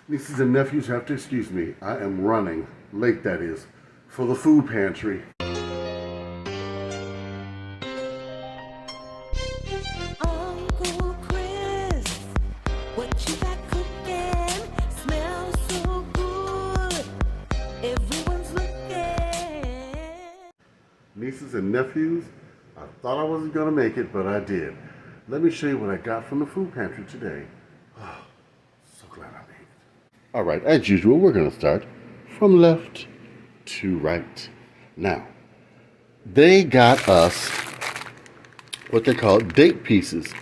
Nieces and nephews have to excuse me. I am running, late that is, for the food pantry. Uncle Chris, what you got cooking? Smells so good. Everyone's looking. Nieces and nephews, I thought I wasn't going to make it, but I did. Let me show you what I got from the food pantry today. Oh, so glad I made it. All right, as usual, we're going to start from left to right. Now, they got us what they call date pieces.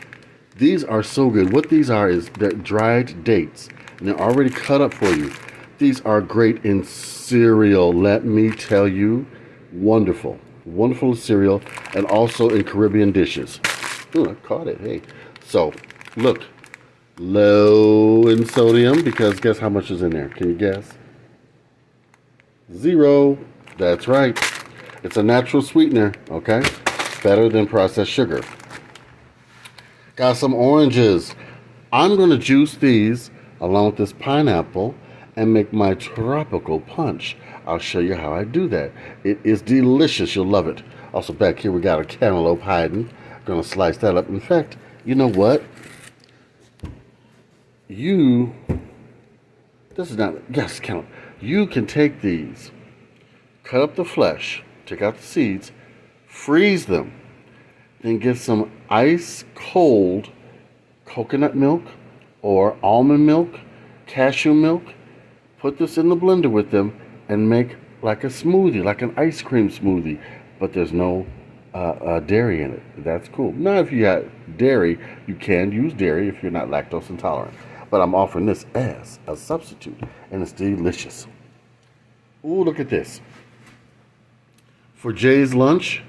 These are so good. What these are is they're dried dates, and they're already cut up for you. These are great in cereal, let me tell you. Wonderful. Wonderful cereal, and also in Caribbean dishes. Ooh, I caught it, hey. So, look, low in sodium, because guess how much is in there? Can you guess? 0. That's right. It's a natural sweetener, okay? Better than processed sugar. Got some oranges. I'm going to juice these along with this pineapple and make my tropical punch. I'll show you how I do that. It is delicious. You'll love it. Also back here we got a cantaloupe hiding. Going to slice that up. In fact, you know what? This is not, yes, cantaloupe. You can take these, cut up the flesh, take out the seeds, freeze them, then get some ice cold coconut milk or almond milk, cashew milk, put this in the blender with them and make like a smoothie, like an ice cream smoothie, but there's no dairy in it. That's cool. Now, if you got dairy, you can use dairy if you're not lactose intolerant. But I'm offering this as a substitute, and it's delicious. Ooh, look at this. For Jay's lunch,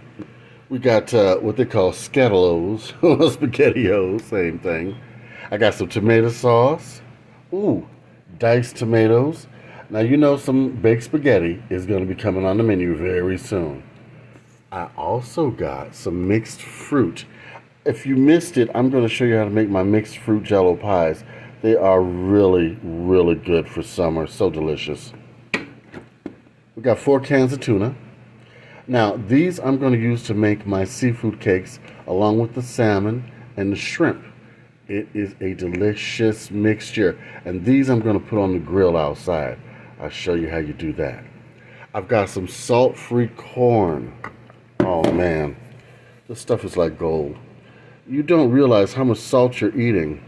we got what they call scattelos, or SpaghettiOs, same thing. I got some tomato sauce. Ooh, diced tomatoes. Now, you know some baked spaghetti is going to be coming on the menu very soon. I also got some mixed fruit. If you missed it, I'm going to show you how to make my mixed fruit jello pies. They are really, really good for summer. So delicious. We got 4 cans of tuna. Now, these I'm going to use to make my seafood cakes along with the salmon and the shrimp. It is a delicious mixture. And these I'm going to put on the grill outside. I'll show you how you do that. I've got some salt-free corn. Oh, man. This stuff is like gold. You don't realize how much salt you're eating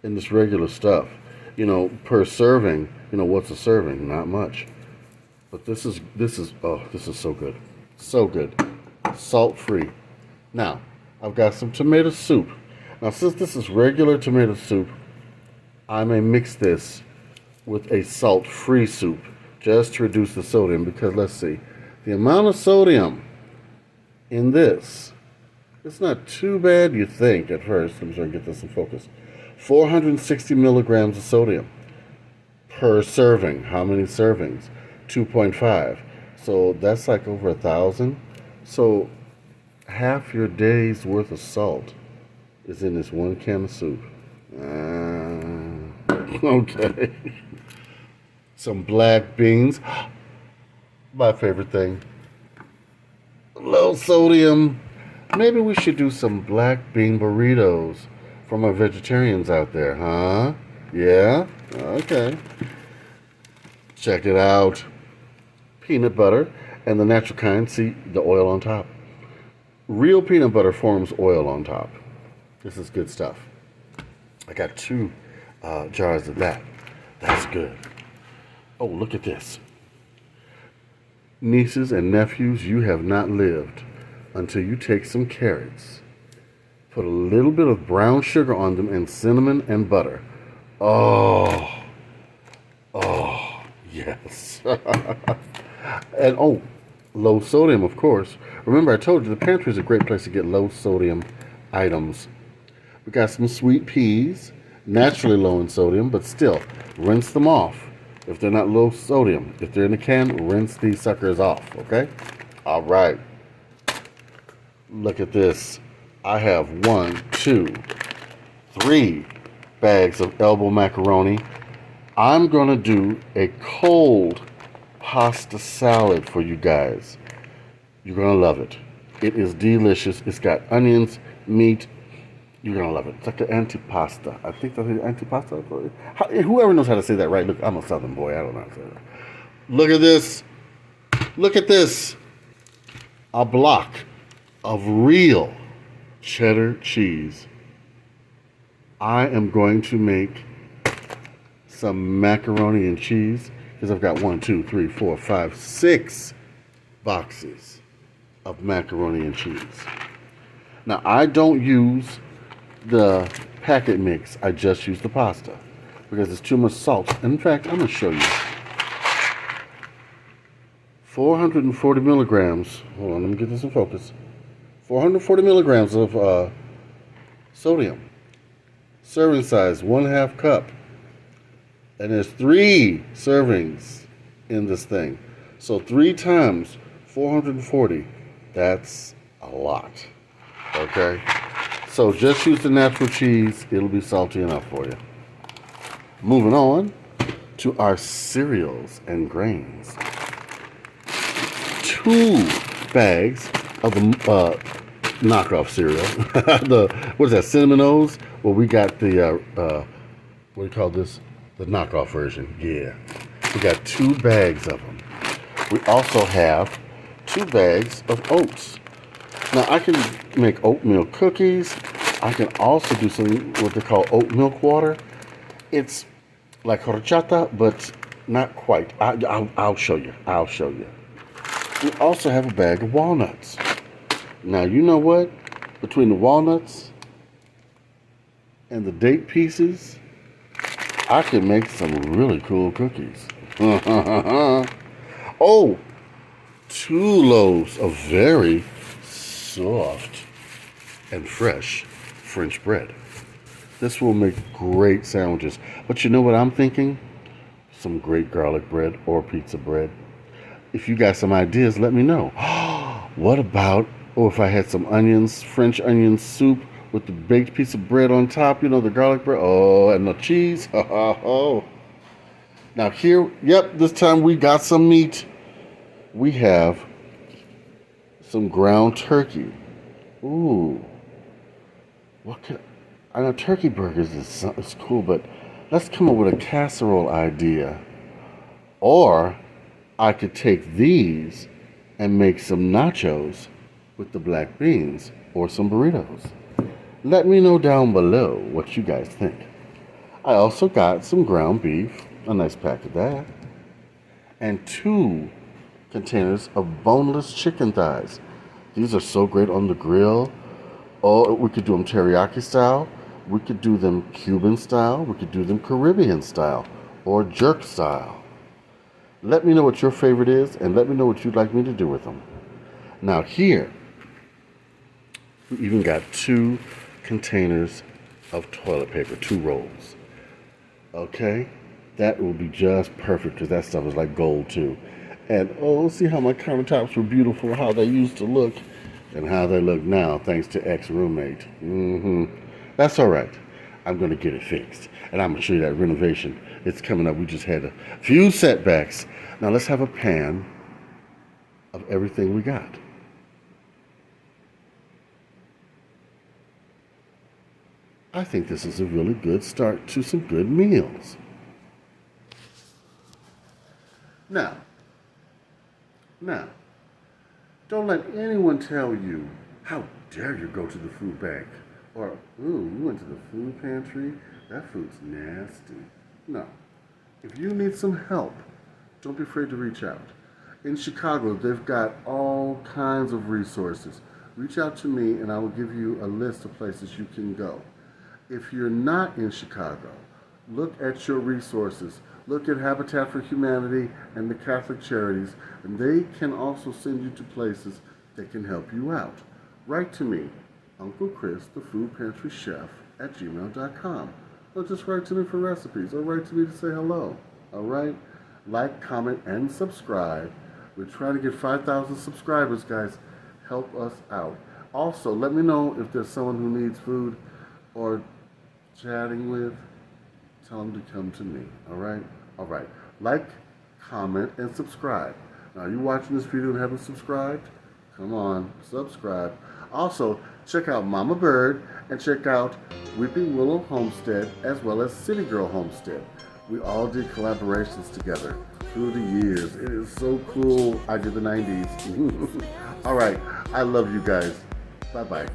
in this regular stuff. You know, per serving, you know, what's a serving? Not much. But this is so good. So good. Salt-free. Now, I've got some tomato soup. Now, since this is regular tomato soup, I may mix this with a salt-free soup just to reduce the sodium, because let's see. The amount of sodium in this, it's not too bad, you think, at first. Let me try to get this in focus. 460 milligrams of sodium per serving. How many servings? 2.5. So that's like over 1,000. So half your day's worth of salt is in this one can of soup. Okay. Some black beans. My favorite thing. Low sodium. Maybe we should do some black bean burritos for my vegetarians out there, huh? Yeah? Okay. Check it out. Peanut butter, and the natural kind, see the oil on top. Real peanut butter forms oil on top. This is good stuff. I got 2 jars of that. That's good. Oh, look at this. Nieces and nephews, you have not lived until you take some carrots, put a little bit of brown sugar on them, and cinnamon and butter. Oh, yes. And low sodium, of course. Remember, I told you the pantry is a great place to get low sodium items. We got some sweet peas, naturally low in sodium, but still, rinse them off if they're not low sodium. If they're in a can, rinse these suckers off, okay? All right. Look at this. I have 1, 2, 3 bags of elbow macaroni. I'm going to do a cold pasta salad for you guys. You're going to love it. It is delicious. It's got onions, meat. You're going to love it. It's like an antipasta. I think that's an antipasta. Whoever knows how to say that right. Look, I'm a southern boy. I don't know how to say that. Look at this. Look at this. A block of real cheddar cheese. I am going to make some macaroni and cheese because I've got 6 boxes of macaroni and cheese. Now, I don't use the packet mix. I just use the pasta because it's too much salt. In fact, I'm going to show you. 440 milligrams. Hold on, let me get this in focus. 440 milligrams of sodium. Serving size, 1/2 cup. And there's 3 servings in this thing. So 3 times 440, that's a lot. Okay? So just use the natural cheese. It'll be salty enough for you. Moving on to our cereals and grains. 2 bags of the knockoff cereal. What is that, Cinnamon O's? Well, we got the, what do you call this? The knockoff version. Yeah. We got 2 bags of them. We also have 2 bags of oats. Now, I can make oatmeal cookies. I can also do some, what they call oat milk water. It's like horchata, but not quite. I'll show you. I'll show you. We also have a bag of walnuts. Now, you know what? Between the walnuts and the date pieces, I can make some really cool cookies. Oh, 2 loaves of very soft and fresh French bread. This will make great sandwiches. But you know what I'm thinking? Some great garlic bread or pizza bread. If you got some ideas, let me know. What about, if I had some onions, French onion soup with the baked piece of bread on top, you know, the garlic bread, and the cheese. Now here, this time we got some meat. We have some ground turkey. Ooh. I know turkey burgers is cool, but let's come up with a casserole idea. Or I could take these and make some nachos with the black beans or some burritos. Let me know down below what you guys think. I also got some ground beef, a nice pack of that, and 2 containers of boneless chicken thighs. These are so great on the grill. Oh, we could do them teriyaki style. We could do them Cuban style. We could do them Caribbean style or jerk style. Let me know what your favorite is, and let me know what you'd like me to do with them. Now here, we even got 2 containers of toilet paper, 2 rolls. Okay? That will be just perfect because that stuff is like gold too. And see how my countertops were beautiful, how they used to look, and how they look now thanks to ex-roommate. That's all right. I'm going to get it fixed. And I'm going to show you that renovation. It's coming up. We just had a few setbacks. Now let's have a pan of everything we got. I think this is a really good start to some good meals. Now, don't let anyone tell you, how dare you go to the food bank? Or, ooh, you went to the food pantry? That food's nasty. No. If you need some help, don't be afraid to reach out. In Chicago, they've got all kinds of resources. Reach out to me and I will give you a list of places you can go. If you're not in Chicago, look at your resources. Look at Habitat for Humanity and the Catholic Charities, and they can also send you to places that can help you out. Write to me, Uncle Chris, the Food Pantry Chef, at gmail.com. Or just write to me for recipes, or write to me to say hello. All right? Like, comment, and subscribe. We're trying to get 5,000 subscribers, guys. Help us out. Also, let me know if there's someone who needs food or chatting with. tell them to come to me. All right? All right. Like, comment, and subscribe. Now, you watching this video and haven't subscribed? Come on, subscribe. Also, check out Mama Bird and check out Weeping Willow Homestead as well as City Girl Homestead. We all did collaborations together through the years. It is so cool. I did the 90s. All right. I love you guys. Bye-bye.